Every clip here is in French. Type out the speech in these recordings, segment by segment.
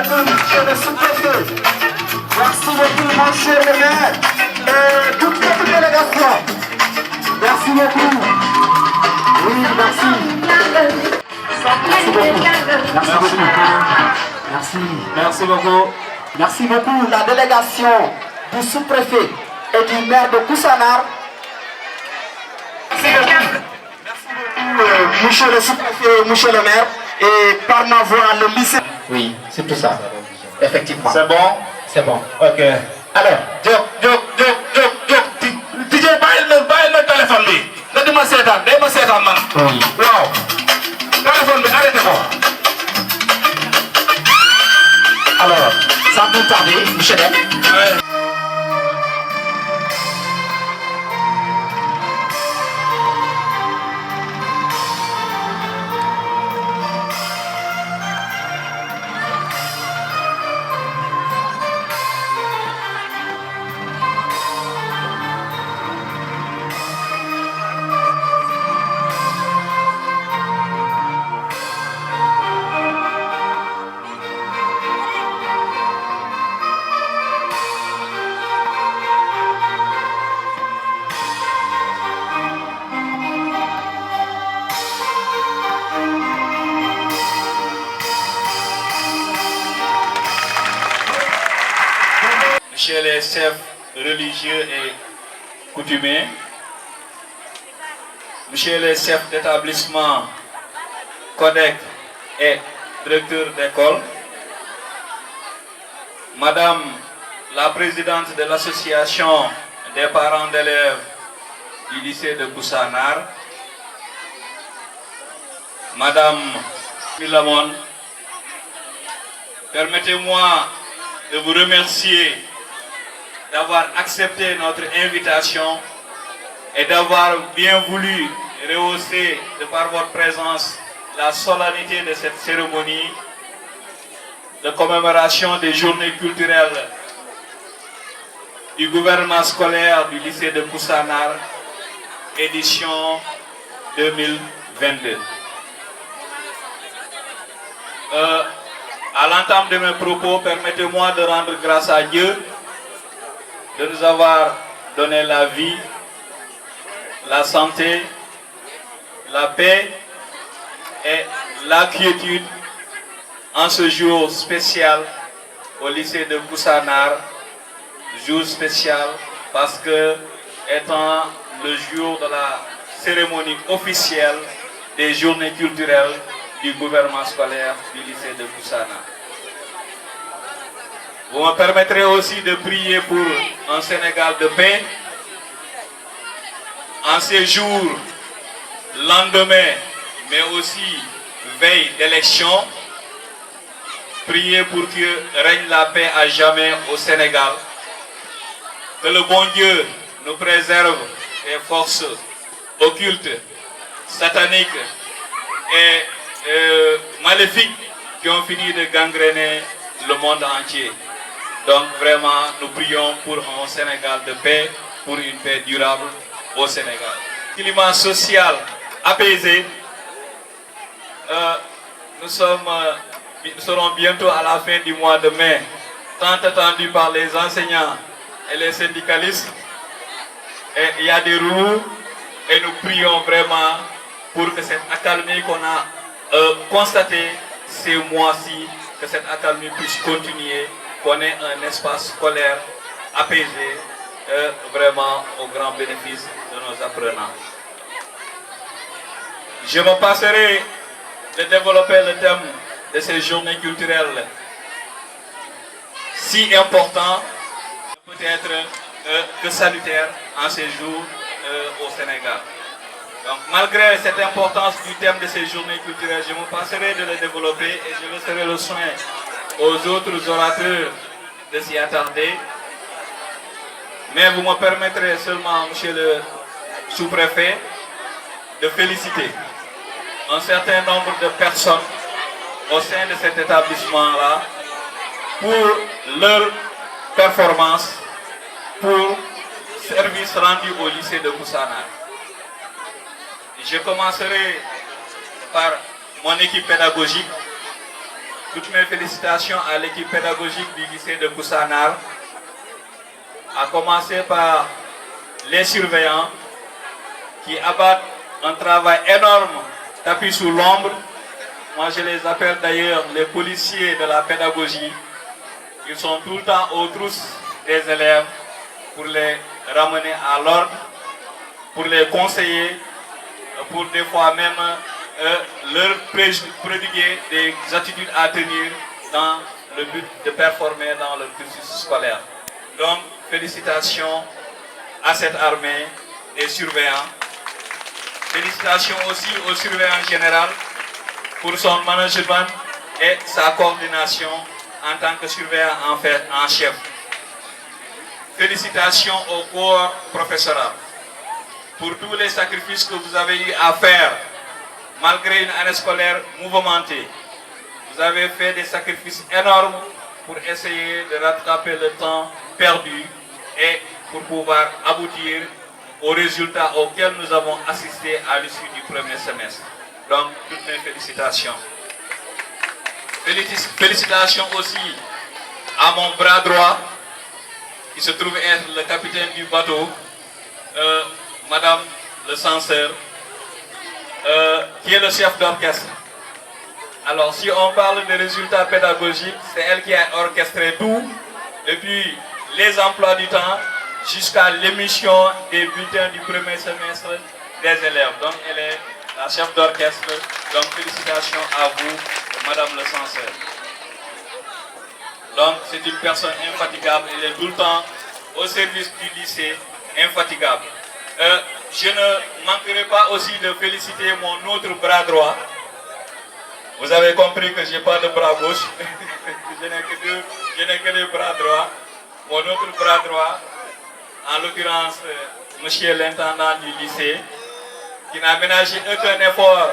beaucoup, monsieur le sous-préfet. Merci beaucoup, monsieur le maire. Et toute votre délégation. Merci beaucoup. Oui, merci. Merci beaucoup. Merci beaucoup. Merci. Merci beaucoup. Merci beaucoup, la délégation du sous-préfet et du maire de Koussanar. Merci beaucoup, monsieur le sous-préfet, monsieur le maire, et par ma voix, le lycée. Oui, c'est tout ça. Effectivement. C'est bon? C'est bon. Ok. Alors, DJ, bàyyil ma téléphone bi. nga di ma seetaan man. oui. waaw. téléphone bi arrêté ko. Alors, sans plus tarder, monsieur Dem. Monsieur les chefs religieux et coutumiers, monsieur les chefs d'établissement, codec et directeur d'école, madame la présidente de l'association des parents d'élèves du lycée de Koussanar, madame Milamon, permettez-moi de vous remercier d'avoir accepté notre invitation et d'avoir bien voulu rehausser de par votre présence la solennité de cette cérémonie de commémoration des journées culturelles du gouvernement scolaire du lycée de Koussanar, édition 2022. À l'entame de mes propos, permettez-moi de rendre grâce à Dieu de nous avoir donné la vie, la santé, la paix et la quiétude en ce jour spécial au lycée de Koussanar. Jour spécial parce que étant le jour de la cérémonie officielle des journées culturelles du gouvernement scolaire du lycée de Koussanar. Vous me permettrez aussi de prier pour un Sénégal de paix, en ces jours, lendemain, mais aussi veille d'élection. Prier pour que règne la paix à jamais au Sénégal. Que le bon Dieu nous préserve des forces occultes, sataniques et maléfiques qui ont fini de gangréner le monde entier. Donc vraiment, nous prions pour un Sénégal de paix, pour une paix durable au Sénégal. Climat social apaisé. Nous serons bientôt à la fin du mois de mai, tant attendu par les enseignants et les syndicalistes. Et il y a des roues et nous prions vraiment pour que cette accalmie qu'on a constatée ces mois-ci, que cette accalmie puisse continuer, qu'on ait un espace scolaire apaisé, vraiment au grand bénéfice de nos apprenants. Je me passerai de développer le thème de ces journées culturelles si important, peut-être que salutaire en ces jours au Sénégal. Donc malgré cette importance du thème de ces journées culturelles, je me passerai de le développer et je laisserai le soin aux autres orateurs de s'y attarder. Mais vous me permettrez seulement, monsieur le sous-préfet, de féliciter un certain nombre de personnes au sein de cet établissement-là pour leur performance, pour service rendu au lycée de Koussanar. Je commencerai par mon équipe pédagogique toutes mes félicitations à l'équipe pédagogique du lycée de Koussanar, à commencer par les surveillants qui abattent un travail énorme tapis sous l'ombre. Moi, je les appelle d'ailleurs les policiers de la pédagogie. Ils sont tout le temps aux trousses des élèves pour les ramener à l'ordre, pour les conseiller, pour des fois même leur prodiguer des attitudes à tenir dans le but de performer dans le cursus scolaire. Donc, félicitations à cette armée des surveillants. Félicitations aussi au surveillant général pour son management et sa coordination en tant que surveillant en chef. Félicitations au corps professoral pour tous les sacrifices que vous avez eu à faire malgré une année scolaire mouvementée. Vous avez fait des sacrifices énormes pour essayer de rattraper le temps perdu et pour pouvoir aboutir aux résultats auxquels nous avons assisté à l'issue du premier semestre. Donc, toutes mes félicitations. Félicitations aussi à mon bras droit, qui se trouve être le capitaine du bateau, Madame le censeur, qui est le chef d'orchestre. Alors, si on parle de résultats pédagogiques, c'est elle qui a orchestré tout, depuis les emplois du temps jusqu'à l'émission des bulletins du premier semestre des élèves. Donc, elle est la chef d'orchestre. Donc, félicitations à vous, Madame le censeur. Donc, c'est une personne infatigable. Elle est tout le temps au service du lycée, infatigable. Je ne manquerai pas aussi de féliciter mon autre bras droit. Vous avez compris que je n'ai pas de bras gauche. Je n'ai que deux bras droits. Mon autre bras droit, en l'occurrence, monsieur l'intendant du lycée, qui n'a ménagé aucun effort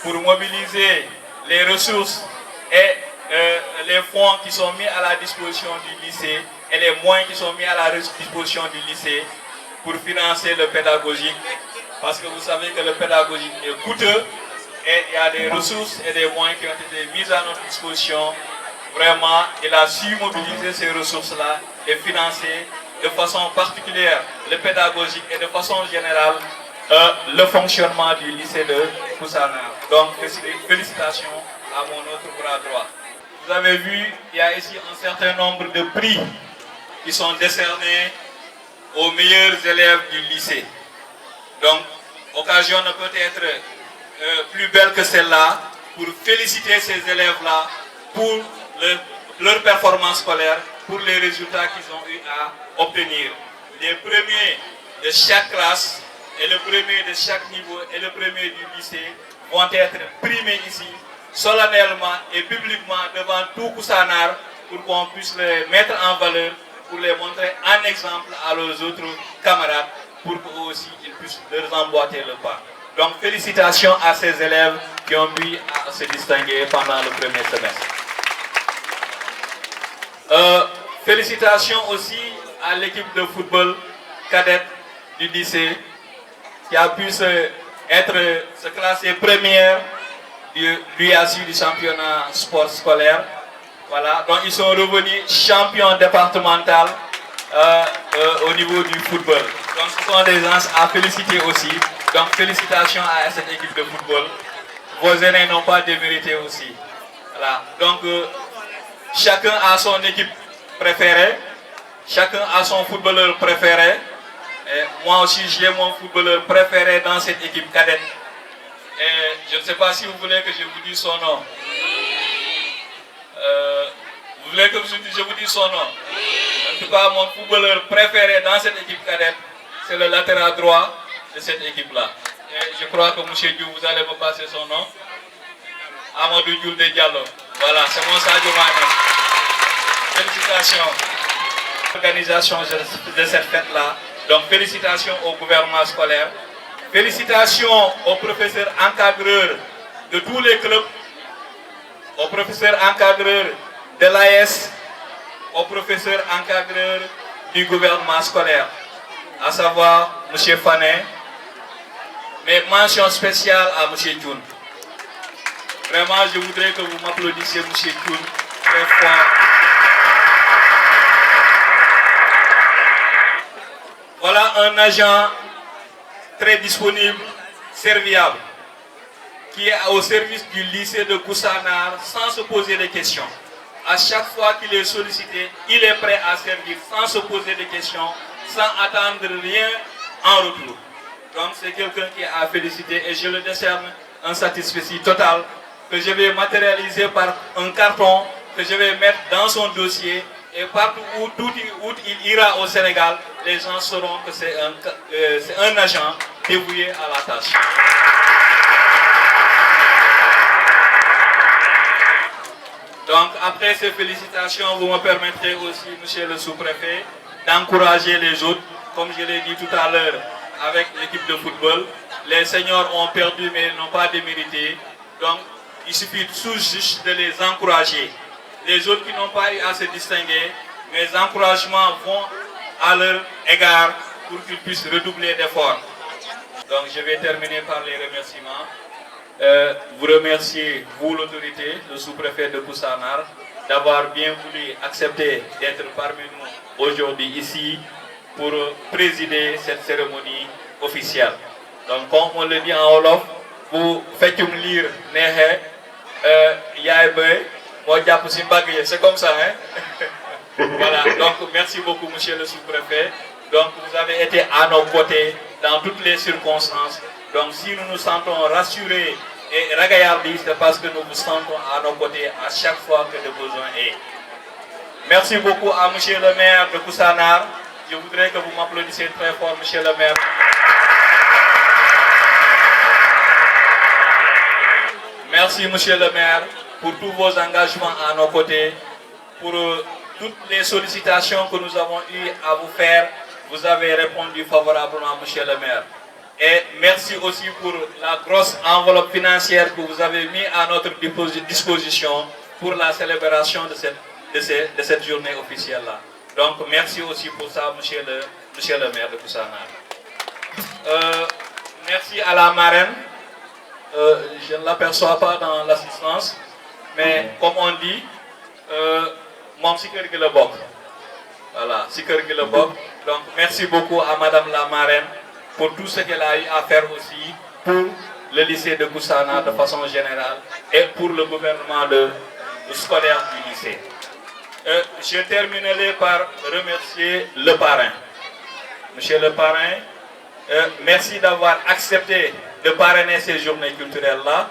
pour mobiliser les ressources et les fonds qui sont mis à la disposition du lycée et les moyens qui sont mis à la disposition du lycée pour financer le pédagogique. Parce que vous savez que le pédagogique est coûteux et il y a des ressources et des moyens qui ont été mis à notre disposition. Vraiment, il a su mobiliser ces ressources-là et financer de façon particulière le pédagogique et de façon générale le fonctionnement du lycée de Koussanar. Donc, félicitations à mon autre bras droit. Vous avez vu, il y a ici un certain nombre de prix qui sont décernés aux meilleurs élèves du lycée. Donc, occasion ne peut être plus belle que celle-là pour féliciter ces élèves-là pour leur performance scolaire, pour les résultats qu'ils ont eu à obtenir. Les premiers de chaque classe et le premier de chaque niveau et le premier du lycée vont être primés ici, solennellement et publiquement devant tout Koussanar pour qu'on puisse les mettre en valeur, pour les montrer en exemple à leurs autres camarades, pour qu'eux aussi ils puissent leur emboîter le pas. Donc félicitations à ces élèves qui ont pu se distinguer pendant le premier semestre. Félicitations aussi à l'équipe de football cadette du lycée qui a pu se classer première du l'UASU du championnat sport scolaire. Voilà, donc ils sont revenus champions départemental au niveau du football. Donc ce sont des gens à féliciter aussi. Donc félicitations à cette équipe de football. Vos aînés n'ont pas démérité aussi. Voilà, donc chacun a son équipe préférée, chacun a son footballeur préféré. Et moi aussi j'ai mon footballeur préféré dans cette équipe cadette. Et je ne sais pas si vous voulez que je vous dise son nom. Vous voulez que je vous dise son nom? En tout cas, mon footballeur préféré dans cette équipe cadette, c'est le latéral droit de cette équipe-là. Et je crois que M. Diou, vous allez me passer son nom. Amadou Diou de Diallo. Voilà, c'est mon Sadio Mané. Félicitations. L'organisation de cette fête-là. Donc, félicitations au gouvernement scolaire. Félicitations aux professeurs encadreurs de tous les clubs, aux professeurs encadreurs de l'AS, aux professeurs encadreurs du gouvernement scolaire, à savoir M. Fané, mais mention spéciale à M. Djoun. Vraiment, je voudrais que vous m'applaudissiez, M. Koun, très fort. Voilà un agent très disponible, serviable, qui est au service du lycée de Koussanar sans se poser de questions. À chaque fois qu'il est sollicité, il est prêt à servir sans se poser de questions, sans attendre rien en retour. Donc c'est quelqu'un qui est à féliciter et je le décerne un satisfait total que je vais matérialiser par un carton que je vais mettre dans son dossier et partout où il ira au Sénégal, les gens sauront que c'est un agent dévoué à la tâche. Donc après ces félicitations, vous me permettrez aussi, monsieur le sous-préfet, d'encourager les autres, comme je l'ai dit tout à l'heure avec l'équipe de football. Les seniors ont perdu mais n'ont pas démérité. Donc il suffit tout juste de les encourager. Les autres qui n'ont pas eu à se distinguer, mes encouragements vont à leur égard pour qu'ils puissent redoubler d'efforts. Donc je vais terminer par les remerciements. Vous remercier, vous l'autorité, le sous-préfet de Koussanar, d'avoir bien voulu accepter d'être parmi nous aujourd'hui ici pour présider cette cérémonie officielle. Donc comme on le dit en Wolof, vous faites lire c'est comme ça, hein? Voilà, donc merci beaucoup monsieur le sous-préfet. Donc vous avez été à nos côtés dans toutes les circonstances. Donc si nous nous sentons rassurés et ragaillardis, c'est parce que nous vous sentons à nos côtés à chaque fois que le besoin est. Merci beaucoup à monsieur le maire de Koussanar. Je voudrais que vous m'applaudissiez très fort, monsieur le maire. Merci monsieur le maire pour tous vos engagements à nos côtés, pour toutes les sollicitations que nous avons eues à vous faire. Vous avez répondu favorablement, monsieur le maire. Et merci aussi pour la grosse enveloppe financière que vous avez mis à notre disposition pour la célébration de cette journée officielle-là. Donc merci aussi pour ça, monsieur le maire de Koussanar. Merci à la marraine. Je ne l'aperçois pas dans l'assistance, mais comme on dit, mon Siker Gilebok. Voilà, Siker Gilebok. Donc merci beaucoup à madame la marraine pour tout ce qu'elle a eu à faire aussi pour le lycée de Koussanar de façon générale et pour le gouvernement scolaire du lycée. Je terminerai par remercier le parrain. Monsieur le parrain, merci d'avoir accepté de parrainer ces journées culturelles-là.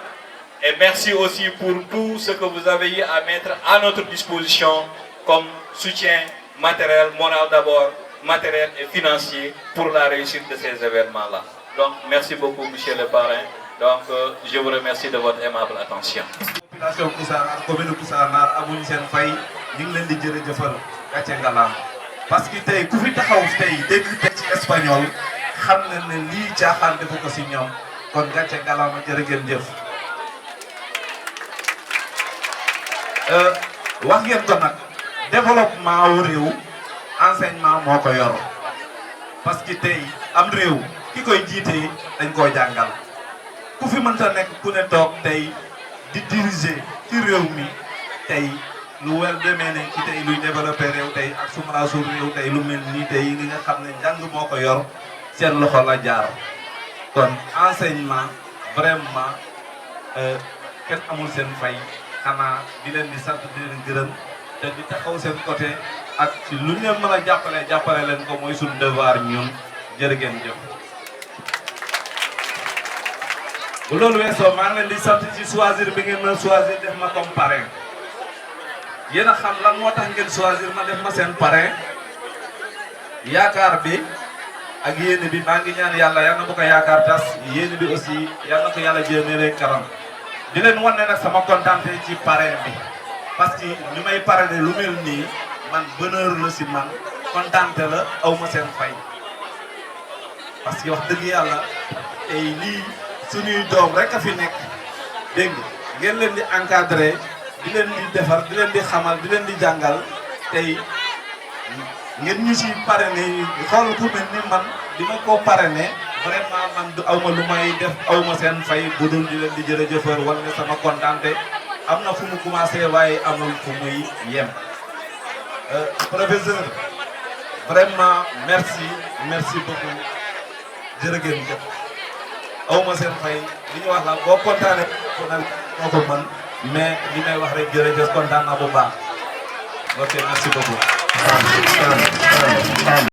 Et merci aussi pour tout ce que vous avez eu à mettre à notre disposition comme soutien matériel, moral d'abord, matériel et financier pour la réussite de ces événements-là. Donc, merci beaucoup, monsieur le parrain. Donc, je vous remercie de votre aimable attention. Population Koussanar, commune Koussanar, amuñu seen fay ñu ngi leen di jërëjëfal gàcce ngalaam parce que tey ku fi taxaw tey dégg ci espagnol xam na ne lii caaxaan defu ko si ñoom kon gàcce ngalaam jërë ngeen jëf. wax ngeen ko nag développement wu réew enseignement moo ko yor parce que tey am réew ki koy jiite dañ koo jàngal ku fi mënta nekk ku ne toog tey di diriger ci réew mi tey lu wel demee ne ci tey luy développé réew tey ak sumaraasu réew tey lu mel nii tey li nga xam ne njàng moo ko yor seen loxo la jaar kon enseignement vraiment kenn amul seen fay xanaa di leen di sant di leen gërëm te di taxaw seen côté ak ci lu ñu leen mën a jàppale leen ko mooy suñu devoir ñun jërë ngeen jëf. bu loolu weesoo maa ngi leen di sant ci choisir bi ngeen ma choisir def ma comme parrain yéen a xam lan moo tax ngeen choisir ma def ma seen parrain yaakaar bi ak yéene bi maa ngi ñaan yàlla yal na bu ko yaakaar tas yéene bi aussi yal na ko yàlla jëmee kanam di leen wan ne nag sama kontaante ci parrain bi parce que ñu may parrainer lu mel nii man bonheur la si man kontaante la aw ma seen fay parce que wax dëgg yàlla tey lii suñuy doom rek a fi nekk dégg ngeen leen di encadrer di leen di defar di leen di xamal di leen di jàngal tey ngeen ñu si parrainé xool ku mel ni man di ma ko parrainé vraiment man du awma lu may def awma seen fay bu dul di leen di jërëjëfal wala sama kontaante am na fu mu commencé waaye amul fu muy yem. Professeur vraiment merci beaucoup jërëjëf awma seen fay li ñu wax la boo kontaanee ko nag moo ko mën mais li may wax rek jërëjëf kontaan naa bu baax ok merci beaucoup.